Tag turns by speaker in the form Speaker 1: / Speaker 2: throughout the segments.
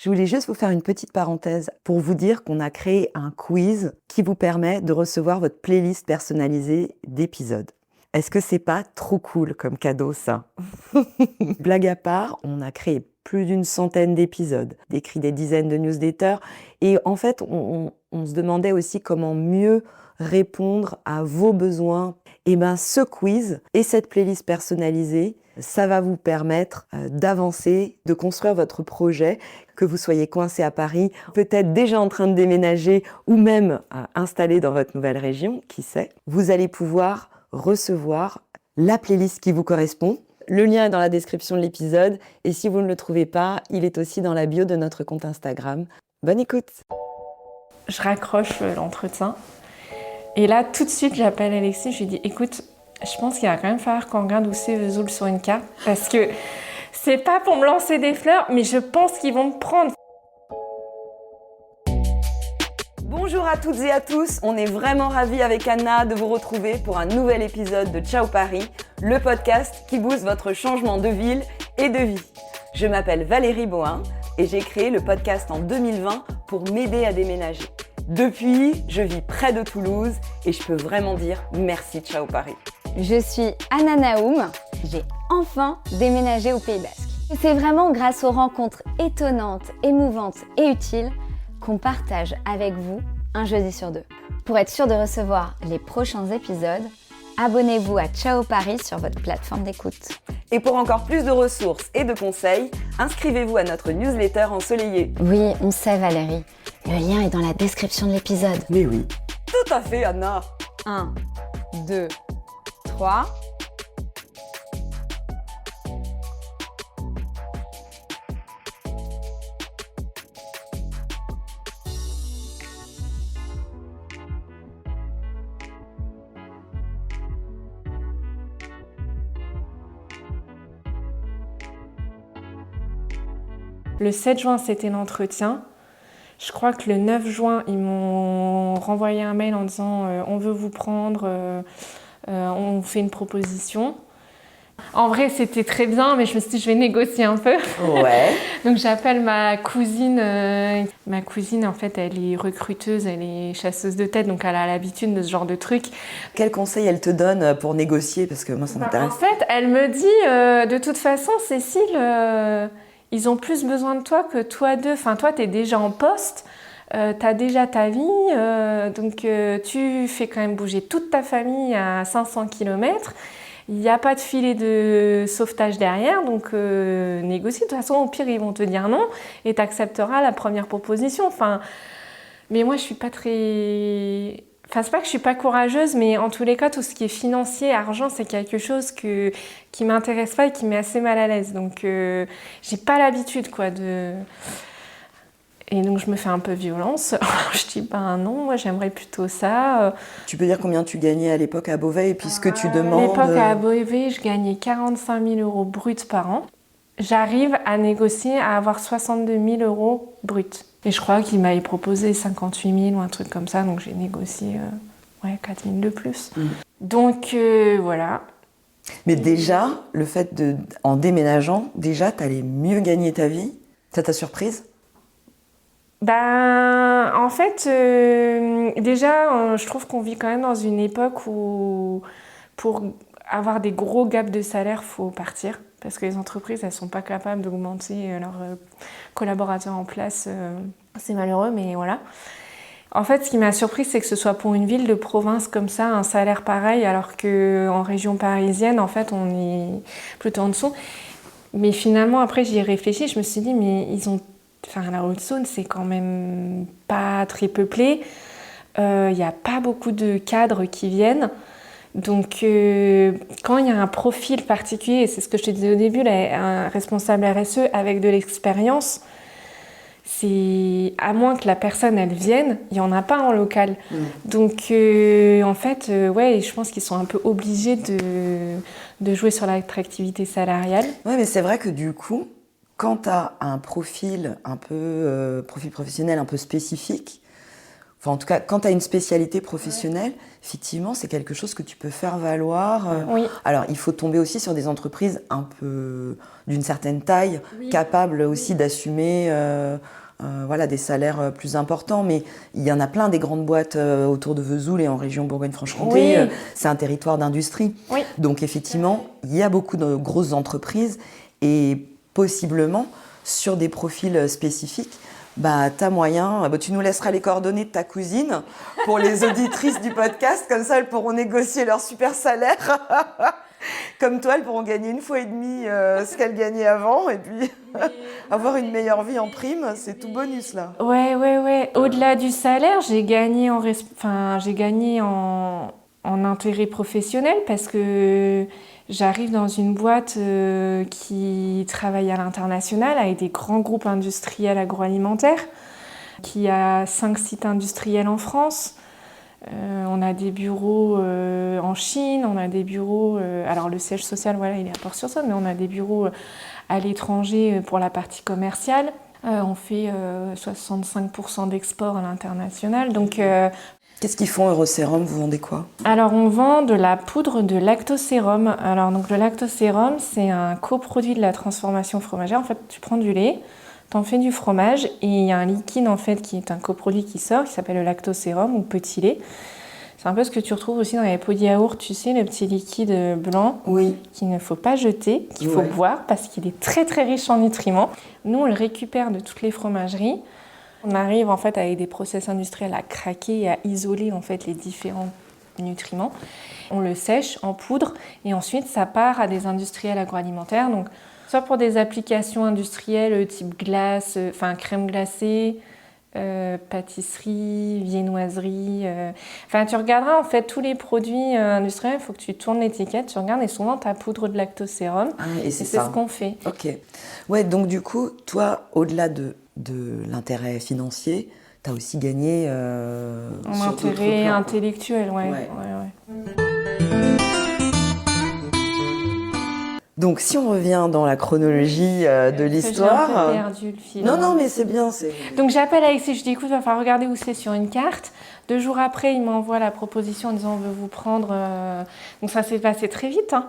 Speaker 1: Je voulais juste vous faire une petite parenthèse pour vous dire qu'on a créé un quiz qui vous permet de recevoir votre playlist personnalisée d'épisodes. Est-ce que c'est pas trop cool comme cadeau, ça? Blague à part, on a créé plus d'une centaine d'épisodes, écrit des dizaines de newsletters, et en fait, on se demandait aussi comment mieux répondre à vos besoins. Et bien, ce quiz et cette playlist personnalisée, ça va vous permettre d'avancer, de construire votre projet, que vous soyez coincé à Paris, peut-être déjà en train de déménager ou même installé dans votre nouvelle région, qui sait. Vous allez pouvoir recevoir la playlist qui vous correspond. Le lien est dans la description de l'épisode et si vous ne le trouvez pas, il est aussi dans la bio de notre compte Instagram. Bonne écoute!
Speaker 2: Je raccroche l'entretien et là tout de suite j'appelle Alexis, je lui dis écoute, je pense qu'il va quand même falloir qu'on regarde où c'est Vesoul sur une carte parce que c'est pas pour me lancer des fleurs mais je pense qu'ils vont me prendre.
Speaker 1: Bonjour à toutes et à tous, on est vraiment ravis avec Anna de vous retrouver pour un nouvel épisode de Ciao Paris, le podcast qui booste votre changement de ville et de vie. Je m'appelle Valérie Bohin et j'ai créé le podcast en 2020 pour m'aider à déménager. Depuis, je vis près de Toulouse et je peux vraiment dire merci Ciao Paris.
Speaker 3: Je suis Anna Naoum, j'ai enfin déménagé au Pays Basque. Et c'est vraiment grâce aux rencontres étonnantes, émouvantes et utiles qu'on partage avec vous un jeudi sur deux. Pour être sûr de recevoir les prochains épisodes, abonnez-vous à Ciao Paris sur votre plateforme d'écoute.
Speaker 1: Et pour encore plus de ressources et de conseils, inscrivez-vous à notre newsletter ensoleillée.
Speaker 3: Oui, on sait Valérie, le lien est dans la description de l'épisode.
Speaker 1: Mais oui, tout à fait Anna.
Speaker 3: 1, 2, 3...
Speaker 2: Le 7 juin, c'était l'entretien. Je crois que le 9 juin, ils m'ont renvoyé un mail en disant on veut vous prendre, on fait une proposition. En vrai, c'était très bien, mais je me suis dit je vais négocier un peu.
Speaker 1: Ouais.
Speaker 2: Donc j'appelle ma cousine. Ma cousine, en fait, elle est recruteuse, elle est chasseuse de tête, donc elle a l'habitude de ce genre de trucs.
Speaker 1: Quel conseil elle te donne pour négocier? Parce que moi, ça m'intéresse.
Speaker 2: En fait, elle me dit de toute façon, Cécile... Ils ont plus besoin de toi que toi d'eux. Enfin, toi, t'es déjà en poste, t'as déjà ta vie, donc tu fais quand même bouger toute ta famille à 500 km. Il n'y a pas de filet de sauvetage derrière, donc négocie. De toute façon, au pire, ils vont te dire non et t'accepteras la première proposition. Enfin, mais moi, je suis pas très... Enfin, c'est pas que je suis pas courageuse, mais en tous les cas, tout ce qui est financier, argent, c'est quelque chose qui m'intéresse pas et qui met assez mal à l'aise. Donc, j'ai pas l'habitude, quoi, de... Et donc, je me fais un peu violence. Je dis, ben non, moi, j'aimerais plutôt ça.
Speaker 1: Tu peux dire combien tu gagnais à l'époque à Beauvais et puis ce que tu
Speaker 2: À
Speaker 1: demandes?
Speaker 2: l'époque, à Beauvais, je gagnais 45 000 € bruts par an. J'arrive à négocier à avoir 62 000 € bruts. Et je crois qu'il m'avait proposé 58 000 ou un truc comme ça, donc j'ai négocié 4 000 de plus. Donc voilà.
Speaker 1: Mais déjà, le fait en déménageant, déjà, t'allais mieux gagner ta vie? Ça t'a surprise?
Speaker 2: Ben, en fait, déjà, je trouve qu'on vit quand même dans une époque où pour avoir des gros gaps de salaire, il faut partir. Parce que les entreprises, elles ne sont pas capables d'augmenter leurs collaborateurs en place. C'est malheureux, mais voilà. En fait, ce qui m'a surpris, c'est que ce soit pour une ville de province comme ça, un salaire pareil, alors qu'en région parisienne, en fait, on est plutôt en dessous. Mais finalement, après, j'y ai réfléchi, je me suis dit, mais ils ont... Enfin, la Haute-Saône, c'est quand même pas très peuplé. Il n'y a pas beaucoup de cadres qui viennent. Donc, quand il y a un profil particulier, et c'est ce que je te disais au début, là, un responsable RSE avec de l'expérience, c'est à moins que la personne elle vienne, il n'y en a pas en local. Donc, en fait, ouais, je pense qu'ils sont un peu obligés de jouer sur l'attractivité salariale.
Speaker 1: Ouais, mais c'est vrai que du coup, quand tu as un profil un peu profil professionnel un peu spécifique, Enfin, en tout cas, quand tu as une spécialité professionnelle, effectivement, c'est quelque chose que tu peux faire valoir.
Speaker 2: Oui.
Speaker 1: Alors, il faut tomber aussi sur des entreprises un peu d'une certaine taille, capables aussi d'assumer voilà, des salaires plus importants. Mais il y en a plein des grandes boîtes autour de Vesoul et en région Bourgogne-Franche-Comté.
Speaker 2: Oui.
Speaker 1: C'est un territoire d'industrie.
Speaker 2: Oui.
Speaker 1: Donc, effectivement, il y a beaucoup de grosses entreprises et possiblement sur des profils spécifiques. Bah, t'as moyen, tu nous laisseras les coordonnées de ta cousine pour les auditrices du podcast, comme ça elles pourront négocier leur super salaire. Comme toi, elles pourront gagner 1,5 fois ce qu'elles gagnaient avant et puis avoir une meilleure vie en prime, c'est tout bonus là.
Speaker 2: Ouais. Au-delà du salaire, j'ai gagné en intérêt professionnel parce que j'arrive dans une boîte qui travaille à l'international avec des grands groupes industriels agroalimentaires, qui a 5 sites industriels en France. On a des bureaux en Chine, on a des bureaux... alors le siège social, voilà, il est à Port-sur-Saône, mais on a des bureaux à l'étranger pour la partie commerciale. On fait 65% d'export à l'international, donc...
Speaker 1: Qu'est-ce qu'ils font Eurosérum? Vous vendez quoi?
Speaker 2: Alors, on vend de la poudre de lactosérum. Alors, donc, le lactosérum, c'est un coproduit de la transformation fromagère. En fait, tu prends du lait, t'en fais du fromage, et il y a un liquide, en fait, qui est un coproduit qui sort, qui s'appelle le lactosérum ou petit lait. C'est un peu ce que tu retrouves aussi dans les pots de yaourt, tu sais, le petit liquide blanc qu'il ne faut pas jeter, qu'il faut boire, parce qu'il est très, très riche en nutriments. Nous, on le récupère de toutes les fromageries. On arrive en fait avec des process industriels à craquer et à isoler en fait les différents nutriments. On le sèche en poudre et ensuite ça part à des industriels agroalimentaires. Donc soit pour des applications industrielles type glace, crème glacée, pâtisserie, viennoiserie. Tu regarderas en fait tous les produits industriels. Il faut que tu tournes l'étiquette, tu regardes et souvent tu as poudre de lactosérum.
Speaker 1: Et c'est ça.
Speaker 2: Ce qu'on fait.
Speaker 1: Ok. Ouais, donc du coup, toi, au-delà de l'intérêt financier, tu as aussi gagné
Speaker 2: en intérêt intellectuel, ouais.
Speaker 1: Donc, si on revient dans la chronologie de l'histoire...
Speaker 2: J'ai un peu perdu le fil.
Speaker 1: Non, mais c'est bien.
Speaker 2: Donc, j'appelle Alexis, je dis, écoute, il va falloir regarder où c'est sur une carte. 2 jours après, il m'envoie la proposition en disant, on veut vous prendre... Donc, ça s'est passé très vite. Hein.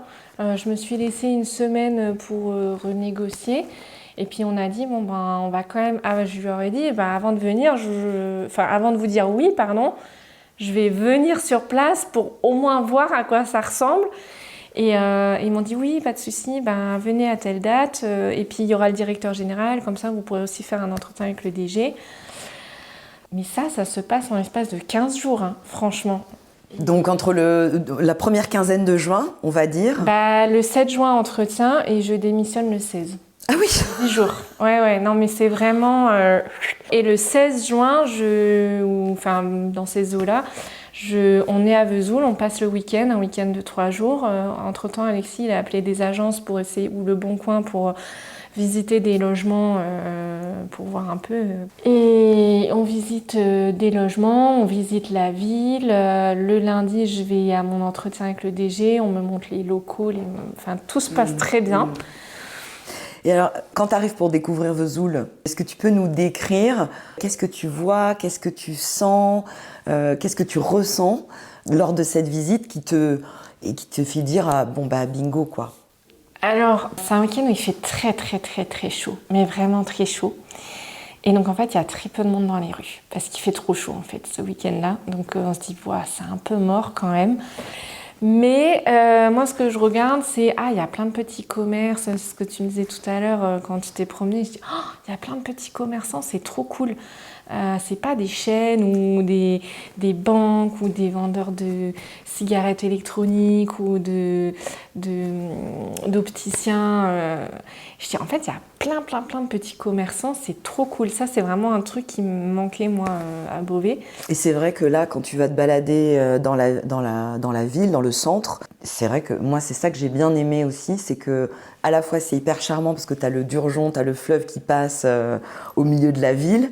Speaker 2: Je me suis laissée 1 semaine pour renégocier. Et puis on a dit, on va quand même... je lui aurais dit, avant de venir, avant de vous dire oui, je vais venir sur place pour au moins voir à quoi ça ressemble. Et ils m'ont dit, oui, pas de souci, venez à telle date. Et puis il y aura le directeur général, comme ça vous pourrez aussi faire un entretien avec le DG. Mais ça se passe en l'espace de 15 jours, hein, franchement.
Speaker 1: Donc entre la première quinzaine de juin, on va dire...
Speaker 2: Le 7 juin, entretien, et je démissionne le 16.
Speaker 1: Ah oui.
Speaker 2: 10 jours. Ouais, non mais c'est vraiment... Et le 16 juin, dans ces eaux-là, on est à Vesoul, on passe le week-end, un week-end de 3 jours. Entre-temps, Alexis, il a appelé des agences pour essayer, ou Le Bon Coin, pour visiter des logements, pour voir un peu. Et on visite des logements, on visite la ville. Le lundi, je vais à mon entretien avec le DG, on me montre les locaux, tout se passe très bien.
Speaker 1: Et alors, quand tu arrives pour découvrir Vesoul, est-ce que tu peux nous décrire qu'est-ce que tu vois, qu'est-ce que tu sens, qu'est-ce que tu ressens lors de cette visite qui te fait dire bingo quoi.
Speaker 2: Alors, c'est un week-end où il fait très très très très chaud, mais vraiment très chaud. Et donc en fait, il y a très peu de monde dans les rues parce qu'il fait trop chaud en fait ce week-end-là. Donc on se dit c'est un peu mort quand même. Mais moi, ce que je regarde, c'est il y a plein de petits commerces. C'est ce que tu me disais tout à l'heure quand tu t'es promené. Je dis il y a plein de petits commerçants, c'est trop cool. C'est pas des chaînes ou des banques ou des vendeurs de cigarettes électroniques ou d'opticiens. Je dis en fait, il y a plein de petits commerçants. C'est trop cool. Ça, c'est vraiment un truc qui me manquait moi à Beauvais.
Speaker 1: Et c'est vrai que là, quand tu vas te balader dans la ville, dans le centre, c'est vrai que moi, c'est ça que j'ai bien aimé aussi, c'est que à la fois c'est hyper charmant parce que tu as le Durgeon, tu as le fleuve qui passe au milieu de la ville.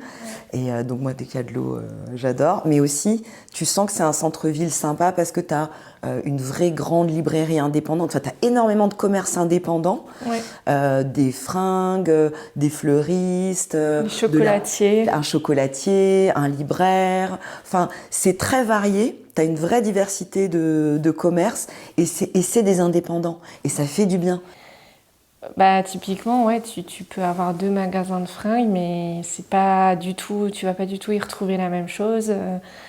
Speaker 1: Et donc moi, dès qu'il y a de l'eau, j'adore. Mais aussi, tu sens que c'est un centre-ville sympa parce que tu as une vraie grande librairie indépendante. Enfin, tu as énormément de commerces indépendants, des fringues, des fleuristes,
Speaker 2: des chocolatiers.
Speaker 1: un chocolatier, un libraire. Enfin, c'est très varié. Tu as une vraie diversité de commerces et c'est des indépendants. Et ça fait du bien.
Speaker 2: Bah, typiquement, ouais, tu peux avoir 2 magasins de fringues, mais c'est pas du tout, tu vas pas du tout y retrouver la même chose.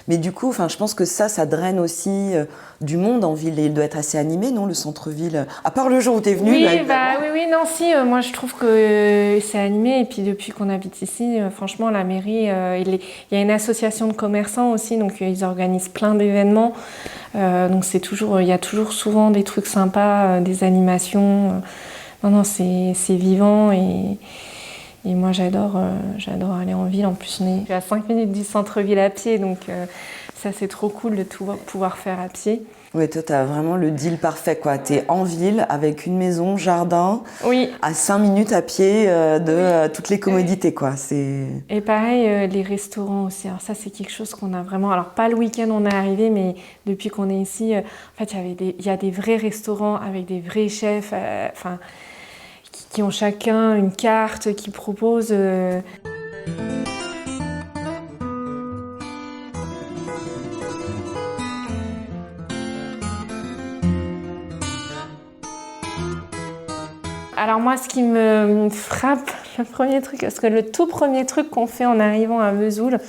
Speaker 1: Mais du coup, je pense que ça draine aussi du monde en ville. Et il doit être assez animé, non, le centre-ville? À part le jour où tu es venu.
Speaker 2: Oui,
Speaker 1: là,
Speaker 2: oui, non, si, moi je trouve que c'est animé. Et puis depuis qu'on habite ici, franchement, la mairie, il y a une association de commerçants aussi, donc ils organisent plein d'événements. Donc il y a toujours souvent des trucs sympas, des animations. Non, c'est vivant et moi j'adore aller en ville. En plus, on est à 5 minutes du centre-ville à pied, donc ça c'est trop cool de tout pouvoir faire à pied.
Speaker 1: Oui, toi tu as vraiment le deal parfait, quoi. Tu es en ville avec une maison, jardin, à 5 minutes à pied de toutes les commodités, quoi.
Speaker 2: Et pareil, les restaurants aussi. Alors ça c'est quelque chose qu'on a vraiment... Alors pas le week-end on est arrivé, mais depuis qu'on est ici, en fait il y a des vrais restaurants avec des vrais chefs, qui ont chacun une carte, qui proposent... Alors moi, ce qui me frappe, le premier truc, parce que le tout premier truc qu'on fait en arrivant à Vesoul,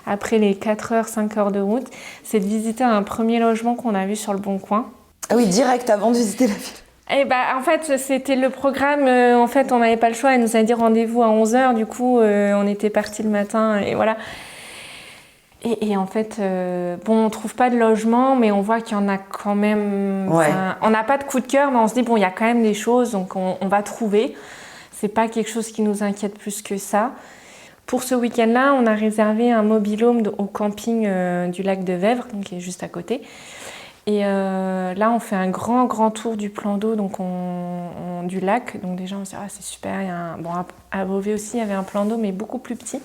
Speaker 2: après les 4 heures, 5 heures de route, c'est de visiter un premier logement qu'on a vu sur le Bon Coin.
Speaker 1: Ah oui, direct avant de visiter la ville.
Speaker 2: Et en fait, c'était le programme. En fait, on n'avait pas le choix. Elle nous a dit rendez-vous à 11h. Du coup, on était partis le matin et voilà. Et en fait, on trouve pas de logement, mais on voit qu'il y en a quand même.
Speaker 1: Ouais.
Speaker 2: On n'a pas de coup de cœur, mais on se dit il y a quand même des choses, donc on va trouver. C'est pas quelque chose qui nous inquiète plus que ça. Pour ce week-end-là, on a réservé un mobil-home au camping du lac de Vèvres, donc qui est juste à côté. Et là, on fait un grand tour du plan d'eau, donc du lac. Donc déjà, on se dit c'est super. À Beauvais aussi, il y avait un plan d'eau, mais beaucoup plus petit.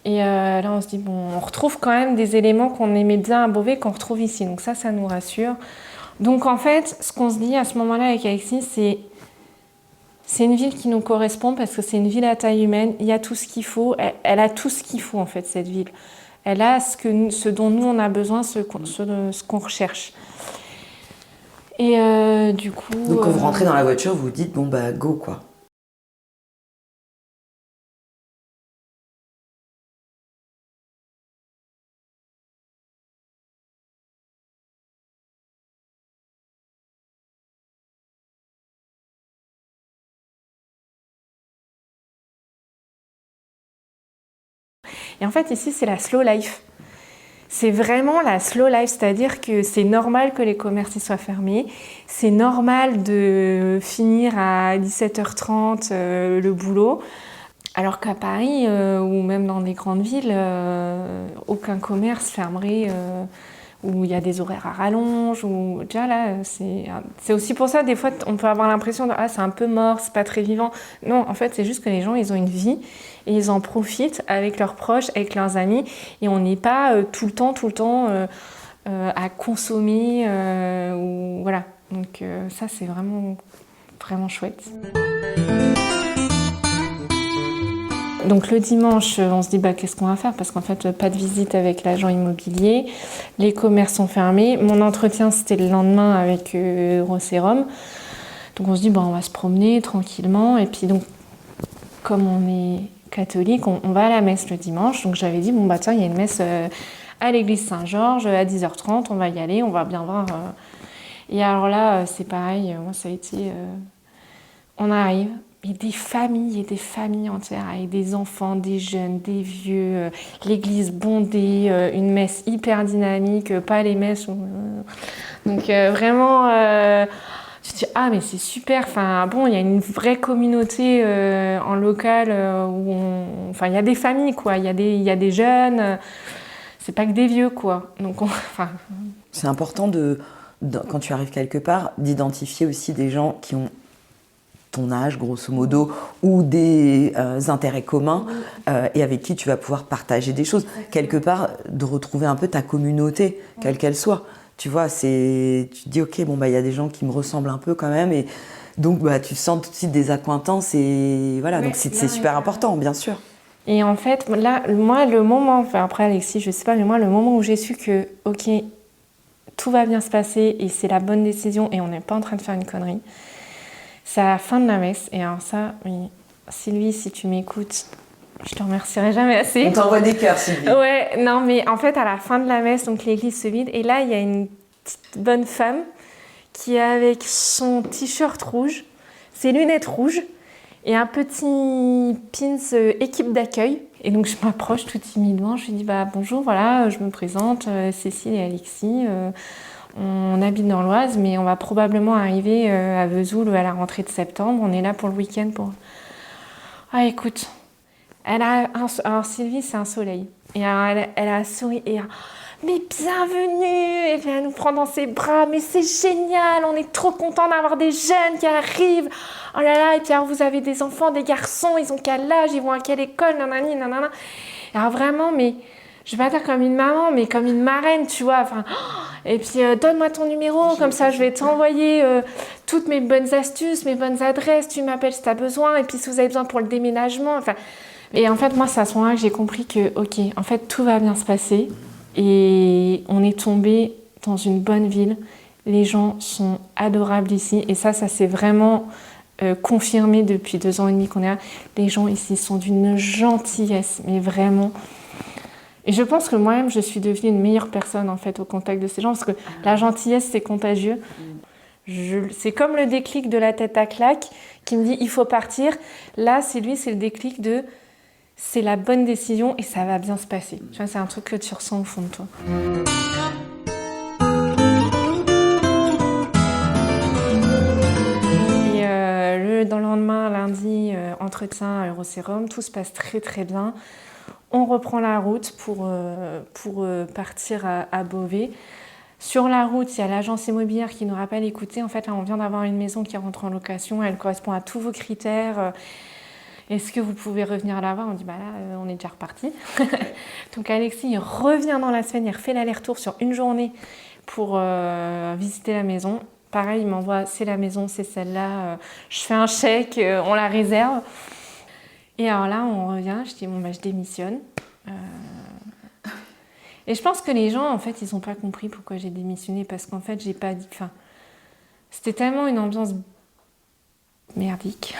Speaker 2: Et là, on se dit on retrouve quand même des éléments qu'on aimait bien à Beauvais qu'on retrouve ici. Donc ça nous rassure. Donc en fait, ce qu'on se dit à ce moment-là avec Alexis, c'est une ville qui nous correspond parce que c'est une ville à taille humaine. Il y a tout ce qu'il faut. Elle a tout ce qu'il faut en fait, cette ville. Elle a ce dont nous on a besoin, ce qu'on recherche. Et du coup...
Speaker 1: Donc quand vous rentrez dans la voiture, vous vous dites go quoi.
Speaker 2: Et en fait, ici, c'est la slow life. C'est vraiment la slow life, c'est-à-dire que c'est normal que les commerces soient fermés. C'est normal de finir à 17h30 le boulot. Alors qu'à Paris, ou même dans des grandes villes, aucun commerce fermerait, où il y a des horaires à rallonge. Déjà là, c'est aussi pour ça, des fois, on peut avoir l'impression de c'est un peu mort, c'est pas très vivant. Non, en fait, c'est juste que les gens, ils ont une vie et ils en profitent avec leurs proches, avec leurs amis. Et on n'est pas tout le temps à consommer. Voilà. Donc ça, c'est vraiment, vraiment chouette. Donc le dimanche, on se dit qu'est-ce qu'on va faire, parce qu'en fait pas de visite avec l'agent immobilier, les commerces sont fermés. Mon entretien c'était le lendemain avec Rosserum. Donc on se dit on va se promener tranquillement, et puis donc comme on est catholique, on va à la messe le dimanche. Donc j'avais dit tiens, il y a une messe à l'église Saint-Georges à 10h30, on va y aller, on va bien voir. Et alors là c'est pareil, moi ça a été on arrive. Il y a des familles entières avec des enfants, des jeunes, des vieux, l'église bondée, une messe hyper dynamique, pas les messes où... Donc vraiment, tu te dis mais c'est super, il y a une vraie communauté en local où il y a des familles quoi, il y a des jeunes, c'est pas que des vieux quoi. Donc
Speaker 1: c'est important quand tu arrives quelque part, d'identifier aussi des gens qui ont ton âge, grosso modo, ou des intérêts communs, et avec qui tu vas pouvoir partager des choses. Quelque part, de retrouver un peu ta communauté, quelle qu'elle soit. Tu vois, tu te dis, ok, bon, il y a des gens qui me ressemblent un peu quand même, et donc tu sens tout de suite des accointances, et voilà, donc c'est super important, bien sûr.
Speaker 2: Et en fait, là, moi, le moment, enfin après Alexis, je sais pas, mais moi, le moment où j'ai su que, ok, tout va bien se passer et c'est la bonne décision et on n'est pas en train de faire une connerie, c'est à la fin de la messe. Et alors ça, oui, Sylvie, si tu m'écoutes, je te remercierai jamais assez.
Speaker 1: On t'envoie des cœurs, Sylvie.
Speaker 2: Ouais, non, mais en fait, à la fin de la messe, donc l'église se vide et là, il y a une petite bonne femme qui est avec son t-shirt rouge, ses lunettes rouges, et un petit pins équipe d'accueil. Et donc je m'approche tout timidement, je lui dis bonjour, voilà, je me présente, Cécile et Alexis, on habite dans l'Oise, mais on va probablement arriver à Vesoul à la rentrée de septembre, on est là pour le week-end pour... Ah écoute, alors Sylvie c'est un soleil, et alors, elle a souri et mais bienvenue, et puis elle nous prend dans ses bras, mais c'est génial, on est trop contents d'avoir des jeunes qui arrivent, oh là là, et puis alors vous avez des enfants, des garçons, ils ont quel âge, ils vont à quelle école, nanani, nanana. Alors vraiment, mais je vais pas dire comme une maman, mais comme une marraine, tu vois, enfin, et puis donne-moi ton numéro, comme ça je vais t'envoyer toutes mes bonnes astuces, mes bonnes adresses, tu m'appelles si t'as besoin, et puis si vous avez besoin pour le déménagement, enfin. Et en fait, moi, c'est à ce moment-là que j'ai compris que, ok, en fait, tout va bien se passer. Et on est tombé dans une bonne ville. Les gens sont adorables ici. Et ça s'est vraiment confirmé depuis 2 ans et demi qu'on est là. Les gens ici sont d'une gentillesse, mais vraiment. Et je pense que moi-même, je suis devenue une meilleure personne en fait au contact de ces gens. Parce que la gentillesse, c'est contagieux. C'est comme le déclic de la tête à claque qui me dit il faut partir. Là, c'est le déclic de... c'est la bonne décision et ça va bien se passer. Tu vois, c'est un truc que tu ressens au fond de toi. Et dans le lendemain, lundi, entretien à Eurosérum, tout se passe très très bien. On reprend la route pour partir à Beauvais. Sur la route, il y a l'agence immobilière qui nous rappelle, écoutez, en fait, là, on vient d'avoir une maison qui rentre en location, elle correspond à tous vos critères. Est-ce que vous pouvez revenir là-bas ? On dit, là, on est déjà reparti. Donc Alexis, il revient dans la semaine, il refait l'aller-retour sur une journée pour visiter la maison. Pareil, il m'envoie, c'est la maison, c'est celle-là. Je fais un chèque, on la réserve. Et alors là, on revient, je dis, je démissionne. Et je pense que les gens, en fait, ils n'ont pas compris pourquoi j'ai démissionné. Parce qu'en fait, j'ai pas dit... c'était tellement une ambiance merdique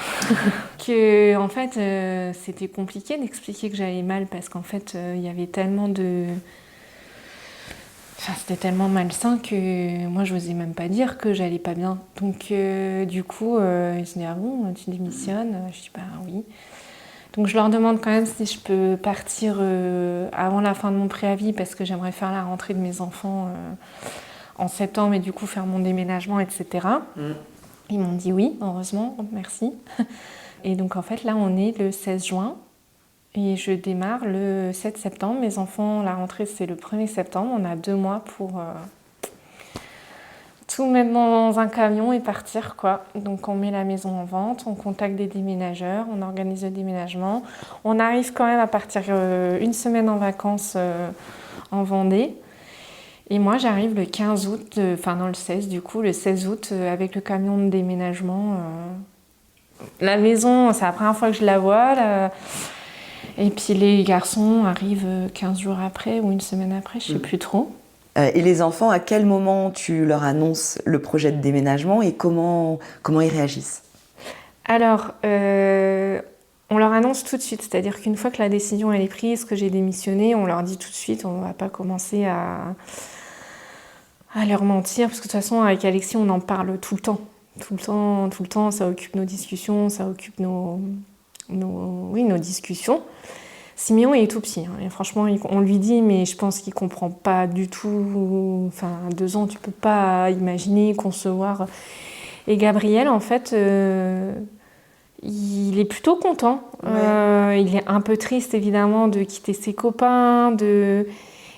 Speaker 2: que en fait c'était compliqué d'expliquer que j'allais mal parce qu'en fait il y avait tellement de c'était tellement malsain que moi je n'osais même pas dire que j'allais pas bien, donc du coup ils se disaient ah bon tu démissionnes, je dis oui, donc je leur demande quand même si je peux partir avant la fin de mon préavis parce que j'aimerais faire la rentrée de mes enfants en septembre et du coup faire mon déménagement, etc. Ils m'ont dit oui, heureusement, merci. Et donc en fait là on est le 16 juin et je démarre le 7 septembre. Mes enfants, la rentrée c'est le 1er septembre, on a 2 mois pour tout mettre dans un camion et partir quoi. Donc on met la maison en vente, on contacte des déménageurs, on organise le déménagement. On arrive quand même à partir une semaine en vacances en Vendée. Et moi, j'arrive le 15 août, le 16 du coup, le 16 août, avec le camion de déménagement. La maison, c'est la première fois que je la vois. Et puis les garçons arrivent 15 jours après ou une semaine après, je ne sais plus trop.
Speaker 1: Et les enfants, à quel moment tu leur annonces le projet de déménagement et comment ils réagissent ?
Speaker 2: Alors, on leur annonce tout de suite. C'est-à-dire qu'une fois que la décision elle est prise, que j'ai démissionné, on leur dit tout de suite, on ne va pas commencer à leur mentir, parce que de toute façon, avec Alexis, on en parle tout le temps. Tout le temps, ça occupe nos discussions, ça occupe nos discussions. Siméon, il est tout petit. Et franchement, on lui dit, mais je pense qu'il ne comprend pas du tout. À 2 ans, tu ne peux pas imaginer, concevoir. Et Gabriel, en fait, il est plutôt content. Ouais. Il est un peu triste, évidemment, de quitter ses copains,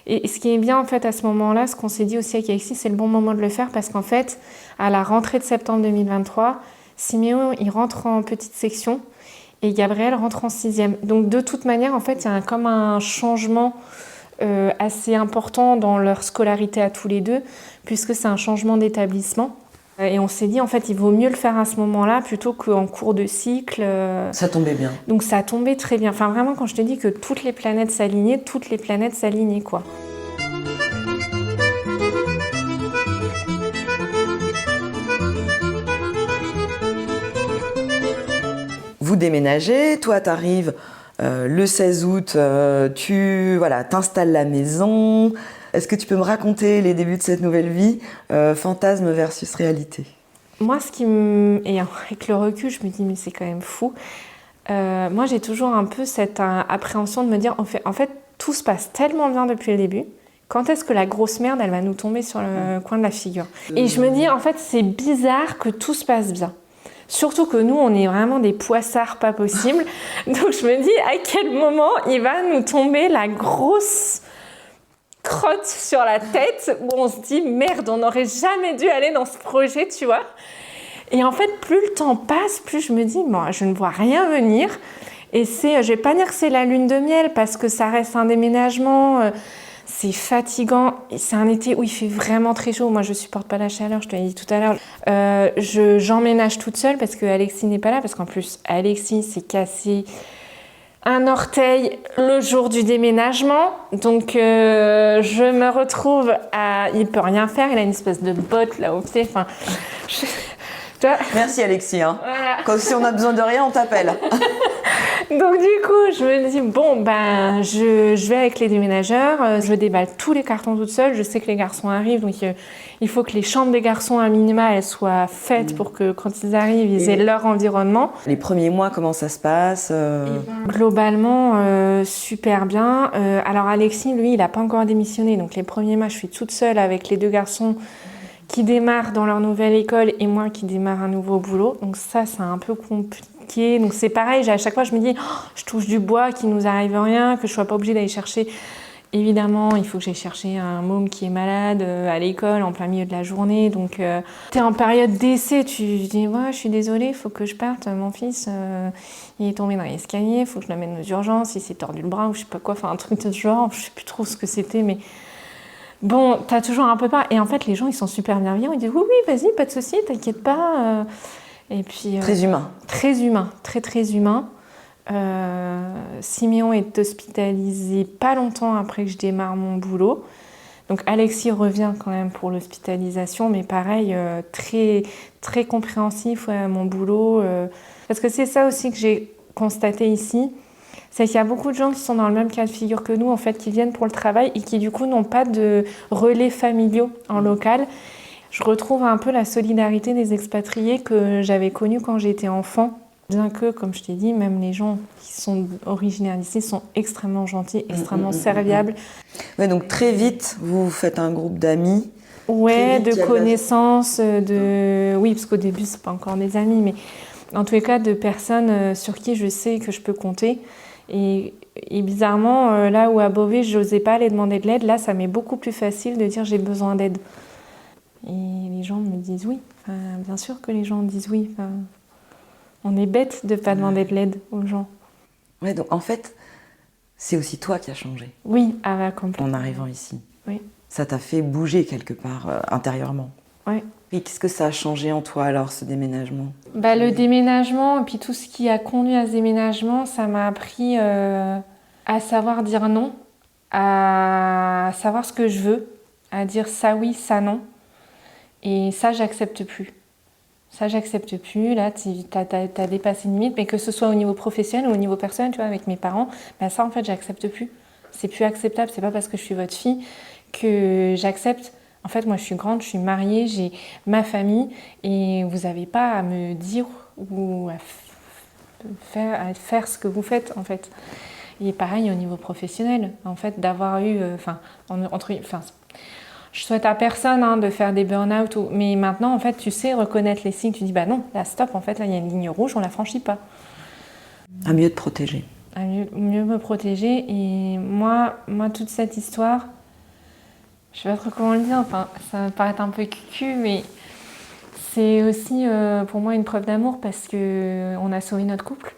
Speaker 2: Et ce qui est bien en fait à ce moment-là, ce qu'on s'est dit aussi avec Alexis, c'est le bon moment de le faire parce qu'en fait, à la rentrée de septembre 2023, Siméon, il rentre en petite section et Gabriel rentre en 6e. Donc de toute manière, en fait, il y a comme un changement assez important dans leur scolarité à tous les deux, puisque c'est un changement d'établissement. Et on s'est dit, en fait, il vaut mieux le faire à ce moment-là plutôt qu'en cours de cycle.
Speaker 1: Ça tombait bien.
Speaker 2: Donc ça a tombé très bien. Enfin, vraiment, quand je te dis que toutes les planètes s'alignaient, quoi.
Speaker 1: Vous déménagez, toi t'arrives le 16 août, tu t'installes la maison. Est-ce que tu peux me raconter les débuts de cette nouvelle vie, fantasme versus réalité?
Speaker 2: Moi, et avec le recul, je me dis, mais c'est quand même fou. Moi, j'ai toujours un peu cette appréhension de me dire, en fait, tout se passe tellement bien depuis le début. Quand est-ce que la grosse merde, elle va nous tomber sur le coin de la figure? Et je me dis, en fait, c'est bizarre que tout se passe bien. Surtout que nous, on est vraiment des poissards pas possibles. Donc je me dis, à quel moment il va nous tomber la grosse crotte sur la tête où on se dit, merde, on n'aurait jamais dû aller dans ce projet, tu vois. Et en fait, plus le temps passe, plus je me dis, moi, je ne vois rien venir. Et je vais pas dire que c'est la lune de miel parce que ça reste un déménagement. C'est fatigant, c'est un été où il fait vraiment très chaud. Moi, je supporte pas la chaleur, je te l'ai dit tout à l'heure. J'emménage toute seule parce que Alexis n'est pas là, parce qu'en plus, Alexis s'est cassé un orteil le jour du déménagement. Donc, je me retrouve il peut rien faire, il a une espèce de botte là au pied. Enfin,
Speaker 1: Merci Alexis.
Speaker 2: Voilà.
Speaker 1: Quand si on a besoin de rien, on t'appelle.
Speaker 2: Donc du coup, je me dis, bon, je vais avec les déménageurs, je déballe tous les cartons toute seule, je sais que les garçons arrivent, donc il faut que les chambres des garçons à minima, elles soient faites pour que quand ils arrivent, ils aient leur environnement.
Speaker 1: Les premiers mois, comment ça se passe
Speaker 2: Globalement, super bien. Alors Alexis, lui, il n'a pas encore démissionné, donc les premiers mois, je suis toute seule avec les deux garçons qui démarrent dans leur nouvelle école et moi qui démarre un nouveau boulot. Donc ça, c'est un peu compliqué. Donc c'est pareil, à chaque fois, je me dis, je touche du bois, qu'il nous arrive rien, que je sois pas obligée d'aller chercher. Évidemment, il faut que j'aille chercher un môme qui est malade à l'école en plein milieu de la journée. Donc tu es en période d'essai, tu dis, ouais, je suis désolée, il faut que je parte. Mon fils, il est tombé dans l'escalier, il faut que je l'amène aux urgences, il s'est tordu le bras ou je sais pas quoi, enfin un truc de ce genre, je sais plus trop ce que c'était, mais... Bon, t'as toujours un peu peur. Et en fait, les gens, ils sont super bienveillants. Ils disent, oui, vas-y, pas de souci, t'inquiète pas. Et puis,
Speaker 1: très humain.
Speaker 2: Très humain, très humain. Siméon est hospitalisé pas longtemps après que je démarre mon boulot. Donc Alexis revient quand même pour l'hospitalisation, mais pareil, très compréhensif à mon boulot. Parce que c'est ça aussi que j'ai constaté ici. C'est qu'il y a beaucoup de gens qui sont dans le même cas de figure que nous, en fait, qui viennent pour le travail et qui, du coup, n'ont pas de relais familiaux en local. Je retrouve un peu la solidarité des expatriés que j'avais connue quand j'étais enfant. Bien que, comme je t'ai dit, même les gens qui sont originaires d'ici sont extrêmement gentils, extrêmement serviables.
Speaker 1: Ouais, donc très vite, vous faites un groupe d'amis.
Speaker 2: Ouais, de connaissances, oui, parce qu'au début, c'est pas encore des amis, mais en tous les cas, de personnes sur qui je sais que je peux compter. Et bizarrement, là où à Beauvais, je n'osais pas aller demander de l'aide, là, ça m'est beaucoup plus facile de dire j'ai besoin d'aide. Et les gens me disent oui. Enfin, bien sûr que les gens disent oui. Enfin, on est bête de ne pas demander de l'aide aux gens.
Speaker 1: Ouais, donc en fait, c'est aussi toi qui as changé.
Speaker 2: Oui, complètement.
Speaker 1: En arrivant ici.
Speaker 2: Oui.
Speaker 1: Ça t'a fait bouger quelque part intérieurement.
Speaker 2: Oui.
Speaker 1: Et qu'est-ce que ça a changé en toi alors, ce déménagement ?
Speaker 2: Le déménagement et puis tout ce qui a conduit à ce déménagement, ça m'a appris à savoir dire non, à savoir ce que je veux, à dire ça oui, ça non. Et ça, j'accepte plus. Ça, j'accepte plus. Là, t'as dépassé une limite, mais que ce soit au niveau professionnel ou au niveau personnel, tu vois, avec mes parents, ça, en fait, j'accepte plus. C'est plus acceptable. C'est pas parce que je suis votre fille que j'accepte. En fait, moi, je suis grande, je suis mariée, j'ai ma famille et vous n'avez pas à me dire ou à faire ce que vous faites, en fait. Et pareil au niveau professionnel, en fait, d'avoir eu... je souhaite à personne de faire des burn-out, mais maintenant, en fait, tu sais reconnaître les signes. Tu dis, non, là, stop, en fait, là, il y a une ligne rouge, on ne la franchit pas.
Speaker 1: À mieux te protéger.
Speaker 2: À mieux me protéger. Et moi, toute cette histoire... Je sais pas trop comment le dire, enfin, ça va paraître un peu cucu, mais C'est aussi pour moi une preuve d'amour parce qu'on a sauvé notre couple.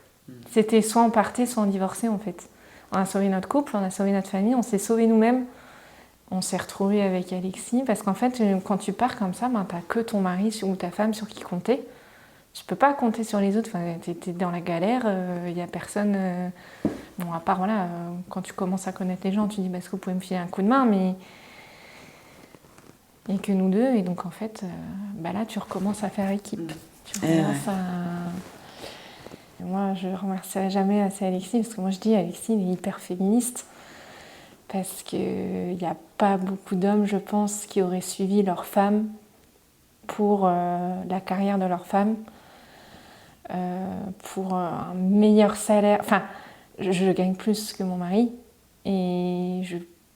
Speaker 2: C'était soit on partait, soit on divorçait en fait. On a sauvé notre couple, on a sauvé notre famille, on s'est sauvé nous-mêmes. On s'est retrouvés avec Alexis parce qu'en fait, quand tu pars comme ça, t'as que ton mari ou ta femme sur qui compter. Tu peux pas compter sur les autres. Enfin, t'es dans la galère, y a personne. Bon, à part voilà, quand tu commences à connaître les gens, tu dis est-ce que vous pouvez me filer un coup de main, mais il n'y a que nous deux et donc en fait, là tu recommences à faire équipe. Tu recommences Moi, je ne remercierai jamais assez Alexis parce que moi je dis Alexis, il est hyper féministe. Parce qu'il n'y a pas beaucoup d'hommes, je pense, qui auraient suivi leur femme pour la carrière de leur femme, pour un meilleur salaire. Enfin, je gagne plus que mon mari et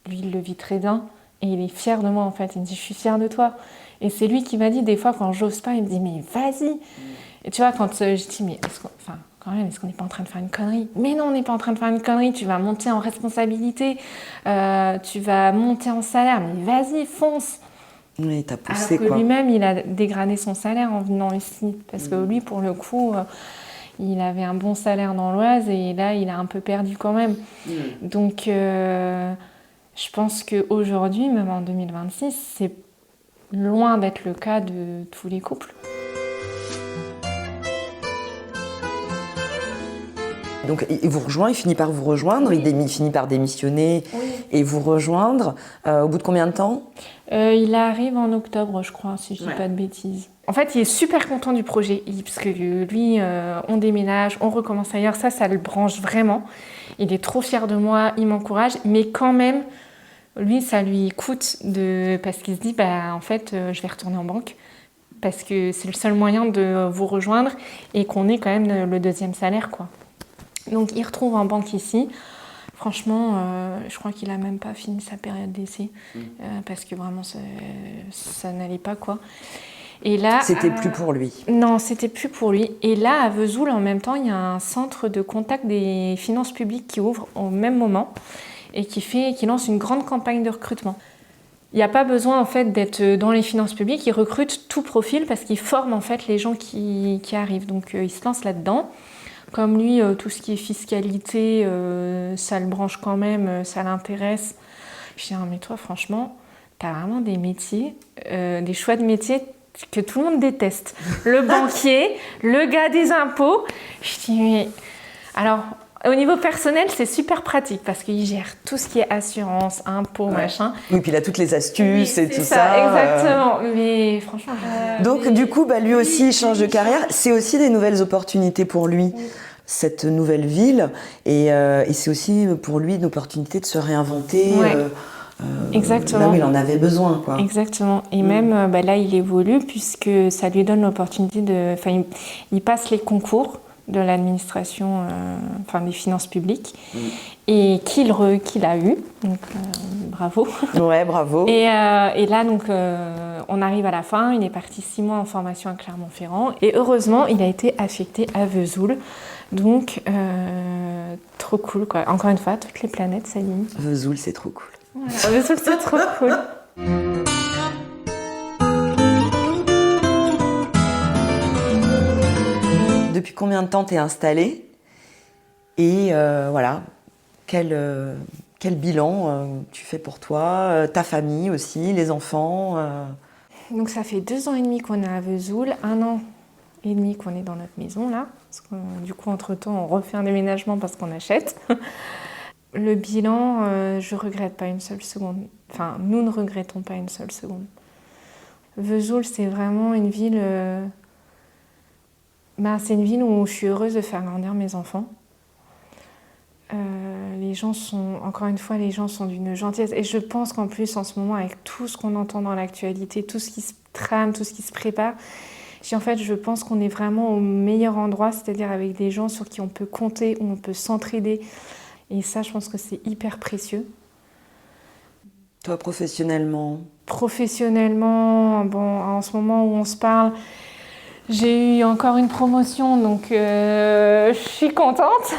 Speaker 2: lui, il le vit très bien et il est fier de moi en fait. Il me dit, je suis fière de toi. Et c'est lui qui m'a dit, des fois, quand j'ose pas, il me dit, mais vas-y. Et tu vois, quand je dis, mais est-ce qu'on n'est pas en train de faire une connerie? Mais non, on n'est pas en train de faire une connerie. Tu vas monter en responsabilité, tu vas monter en salaire. Mais vas-y, fonce.
Speaker 1: Oui, t'as poussé
Speaker 2: Alors que lui-même, il a dégradé son salaire en venant ici. Parce que lui, pour le coup, il avait un bon salaire dans l'Oise et là, il a un peu perdu quand même. Donc, je pense qu'aujourd'hui, même en 2026, c'est loin d'être le cas de tous les couples.
Speaker 1: Donc il vous rejoint, il finit par vous rejoindre, il finit par démissionner et vous rejoindre. Au bout de combien de temps?
Speaker 2: Il arrive en octobre, je crois, si je ne dis pas de bêtises. En fait, il est super content du projet, parce que lui, on déménage, on recommence ailleurs, ça le branche vraiment. Il est trop fier de moi, il m'encourage, mais quand même, lui, ça lui coûte parce qu'il se dit, en fait, je vais retourner en banque. Parce que c'est le seul moyen de vous rejoindre et qu'on ait quand même le deuxième salaire, quoi. Donc il retrouve en banque ici. Franchement, je crois qu'il n'a même pas fini sa période d'essai parce que vraiment ça n'allait pas quoi. Et là,
Speaker 1: c'était plus pour lui.
Speaker 2: Non, c'était plus pour lui. Et là, à Vesoul, en même temps, il y a un centre de contact des finances publiques qui ouvre au même moment et qui lance une grande campagne de recrutement. Il n'y a pas besoin en fait d'être dans les finances publiques. Ils recrutent tout profil parce qu'ils forment en fait les gens qui arrivent. Donc ils se lancent là-dedans. Comme lui, tout ce qui est fiscalité, ça le branche quand même, ça l'intéresse. Je dis, mais toi, franchement, t'as vraiment des métiers, des choix de métiers que tout le monde déteste. Le banquier, le gars des impôts. Je dis, mais... Alors, au niveau personnel, c'est super pratique parce qu'il gère tout ce qui est assurance, impôts, machin.
Speaker 1: Oui, puis il a toutes les astuces et tout ça.
Speaker 2: Exactement. Mais franchement...
Speaker 1: Donc, du coup, lui aussi, il change de carrière. C'est aussi des nouvelles opportunités pour lui, cette nouvelle ville. Et c'est aussi pour lui une opportunité de se réinventer.
Speaker 2: Exactement.
Speaker 1: Là où il en avait besoin, quoi.
Speaker 2: Exactement. Et même là, il évolue puisque ça lui donne l'opportunité de... Enfin, il passe les concours de l'administration, des finances publiques, et qu'il a eu, donc bravo.
Speaker 1: Ouais, bravo.
Speaker 2: Et là, donc, on arrive à la fin, il est parti 6 mois en formation à Clermont-Ferrand, et heureusement, il a été affecté à Vesoul, donc trop cool, quoi. Encore une fois, toutes les planètes s'alignent.
Speaker 1: Vesoul, c'est trop cool.
Speaker 2: Voilà. Vesoul, c'est trop cool.
Speaker 1: Depuis combien de temps t'es installée? Et voilà, quel bilan tu fais pour toi, ta famille aussi, les enfants
Speaker 2: Donc ça fait 2 ans et demi qu'on est à Vesoul, 1 an et demi qu'on est dans notre maison là. Parce que, du coup, entre-temps, on refait un déménagement parce qu'on achète. Le bilan, je regrette pas une seule seconde. Enfin, nous ne regrettons pas une seule seconde. Vesoul, c'est vraiment une ville... c'est une ville où je suis heureuse de faire grandir mes enfants. Les gens sont, encore une fois, d'une gentillesse. Et je pense qu'en plus, en ce moment, avec tout ce qu'on entend dans l'actualité, tout ce qui se trame, tout ce qui se prépare, je pense qu'on est vraiment au meilleur endroit, c'est-à-dire avec des gens sur qui on peut compter, où on peut s'entraider. Et ça, je pense que c'est hyper précieux.
Speaker 1: Toi, professionnellement?
Speaker 2: Professionnellement, en ce moment où on se parle, j'ai eu encore une promotion, donc je suis contente.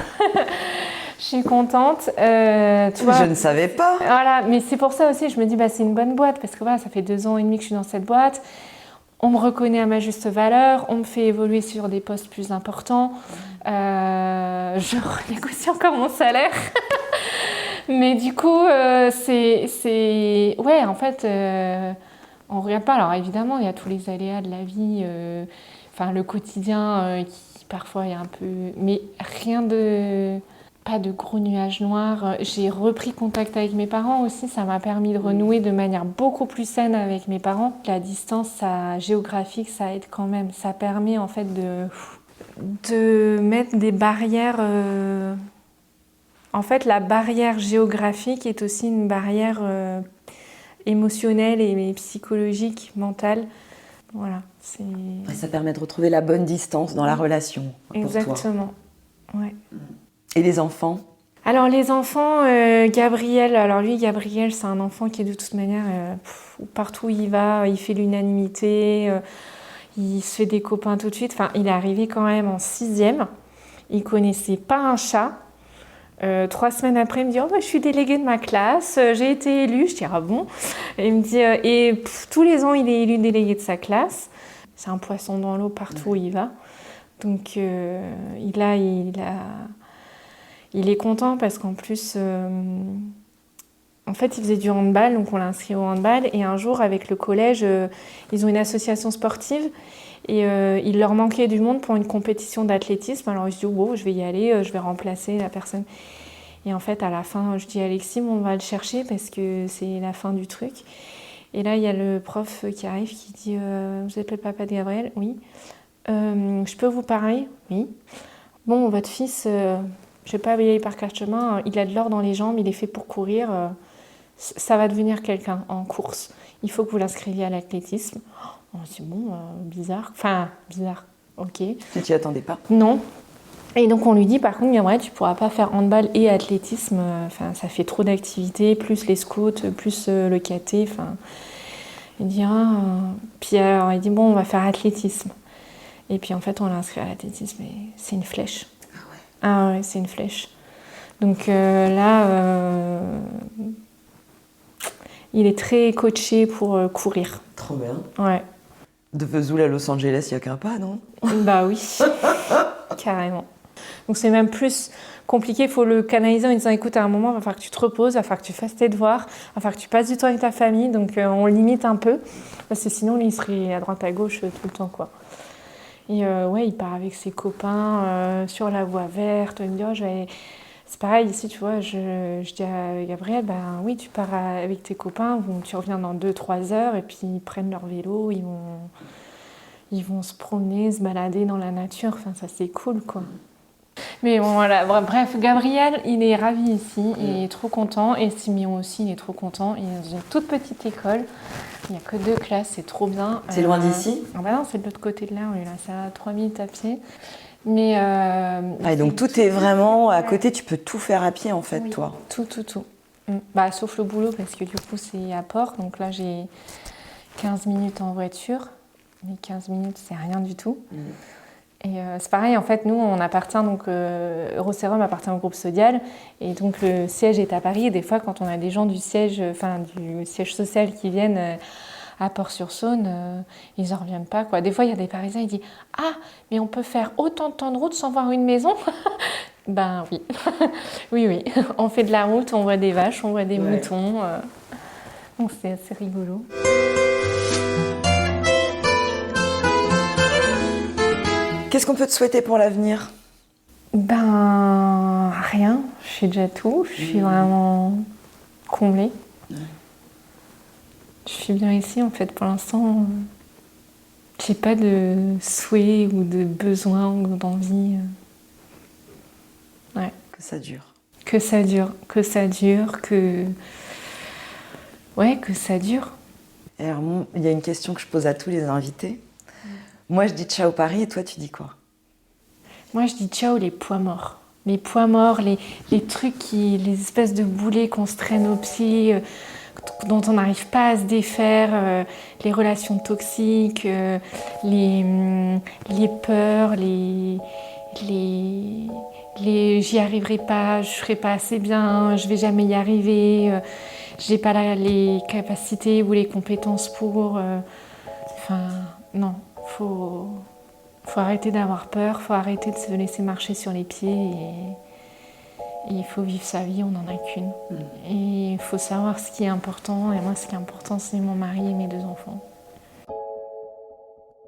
Speaker 2: Je suis contente. Tu vois,
Speaker 1: je ne savais pas.
Speaker 2: Voilà, mais c'est pour ça aussi, je me dis, c'est une bonne boîte, parce que voilà, ça fait 2 ans et demi que je suis dans cette boîte. on me reconnaît à ma juste valeur, on me fait évoluer sur des postes plus importants, je renégocie encore mon salaire. Mais du coup, ouais, en fait, on regarde pas. Alors évidemment, il y a tous les aléas de la vie, enfin le quotidien qui parfois est un peu... Mais rien de... Pas de gros nuages noirs. J'ai repris contact avec mes parents aussi. Ça m'a permis de renouer de manière beaucoup plus saine avec mes parents. La distance géographique, ça aide quand même. Ça permet en fait de mettre des barrières... En fait, la barrière géographique est aussi une barrière émotionnelle et psychologique, mentale. Voilà.
Speaker 1: Et ça permet de retrouver la bonne distance dans la relation pour toi.
Speaker 2: Exactement. Ouais.
Speaker 1: Et les enfants?
Speaker 2: Alors les enfants, Gabriel, c'est un enfant qui est de toute manière, partout où il va, il fait l'unanimité, il se fait des copains tout de suite. Enfin, il est arrivé quand même en 6e, il connaissait pas un chat. 3 semaines après, il me dit « Oh, bah, je suis déléguée de ma classe, j'ai été élue. » Je dis « Ah bon ?» Et il me dit tous les ans, il est élu délégué de sa classe. C'est un poisson dans l'eau partout où il va. Donc, il est content parce qu'en plus, en fait, il faisait du handball, donc on l'a inscrit au handball. Et un jour, avec le collège, ils ont une association sportive et il leur manquait du monde pour une compétition d'athlétisme. Alors, je dis, oh, je vais y aller, je vais remplacer la personne. Et en fait, à la fin, je dis à Alexis, on va le chercher parce que c'est la fin du truc. Et là, il y a le prof qui arrive qui dit, vous êtes le papa de Gabriel? Oui. Je peux vous parler? Oui. Bon, votre fils... je ne vais pas veiller par quatre chemins, il a de l'or dans les jambes, il est fait pour courir, ça va devenir quelqu'un en course. Il faut que vous l'inscriviez à l'athlétisme. Oh, c'est bon, bizarre. Enfin, bizarre, ok.
Speaker 1: Tu t'y attendais pas?
Speaker 2: Non. Et donc on lui dit, par contre, Gabriel, tu ne pourras pas faire handball et athlétisme, ça fait trop d'activités, plus les scouts, plus le KT. Il dit, puis alors, il dit, bon, on va faire athlétisme. Et puis en fait, on l'a inscrit à l'athlétisme et c'est une flèche. Ah ouais, c'est une flèche. Donc là, il est très coaché pour courir.
Speaker 1: Trop bien.
Speaker 2: Ouais.
Speaker 1: De Vesoul à Los Angeles, il n'y a qu'un pas, non?
Speaker 2: Bah oui, carrément. Donc c'est même plus compliqué, il faut le canaliser en disant, écoute, à un moment, il va falloir que tu te reposes, il va falloir que tu fasses tes devoirs, il va falloir que tu passes du temps avec ta famille, donc on limite un peu, parce que sinon, lui, il serait à droite à gauche tout le temps, quoi. Et ouais, il part avec ses copains sur la voie verte. Il me dit, oh, c'est pareil, ici, tu vois, je dis à Gabriel, ben oui, tu pars avec tes copains, tu reviens dans 2-3 heures, et puis ils prennent leur vélo, ils vont se promener, se balader dans la nature. Enfin, ça, c'est cool, quoi. Mais bon, voilà, bref, Gabriel, il est ravi ici, il est trop content, et Simeon aussi, il est trop content. Il est dans une toute petite école, il n'y a que 2 classes, c'est trop bien.
Speaker 1: C'est loin d'ici?
Speaker 2: Ah bah non, c'est de l'autre côté de là, on est là, c'est à 3 minutes à pied. Mais
Speaker 1: et donc tout est vraiment à côté, tu peux tout faire à pied en fait,
Speaker 2: oui,
Speaker 1: toi.
Speaker 2: Tout. Bah, sauf le boulot, parce que du coup, c'est à Port, donc là, j'ai 15 minutes en voiture, mais 15 minutes, c'est rien du tout. Et c'est pareil, en fait, nous, on appartient, donc Eurosérum appartient au groupe Sodial, et donc le siège est à Paris, et des fois, quand on a des gens du siège social qui viennent à Port-sur-Saône, ils n'en reviennent pas, quoi. Des fois, il y a des Parisiens, ils disent « Ah, mais on peut faire autant de temps de route sans voir une maison ?» Ben oui, oui, on fait de la route, on voit des vaches, on voit des moutons, donc c'est assez rigolo.
Speaker 1: Qu'est-ce qu'on peut te souhaiter pour l'avenir?
Speaker 2: Ben, rien. Je fais déjà tout. Je suis vraiment comblée. Je suis bien ici, en fait. Pour l'instant, j'ai pas de souhait ou de besoin ou d'envie. Ouais.
Speaker 1: Que ça dure.
Speaker 2: Que ça dure. Ouais, que ça dure.
Speaker 1: Et alors, il y a une question que je pose à tous les invités. Moi, je dis ciao Paris, et toi, tu dis quoi?
Speaker 2: Moi, je dis ciao les poids morts. Les poids morts, les trucs, les espèces de boulets qu'on se traîne aux pieds, dont on n'arrive pas à se défaire, les relations toxiques, les peurs, j'y arriverai pas, je ferai pas assez bien, je vais jamais y arriver, j'ai pas les capacités ou les compétences pour... non, faut arrêter d'avoir peur, faut arrêter de se laisser marcher sur les pieds et il faut vivre sa vie, on n'en a qu'une. Et il faut savoir ce qui est important, et moi ce qui est important c'est mon mari et mes 2 enfants.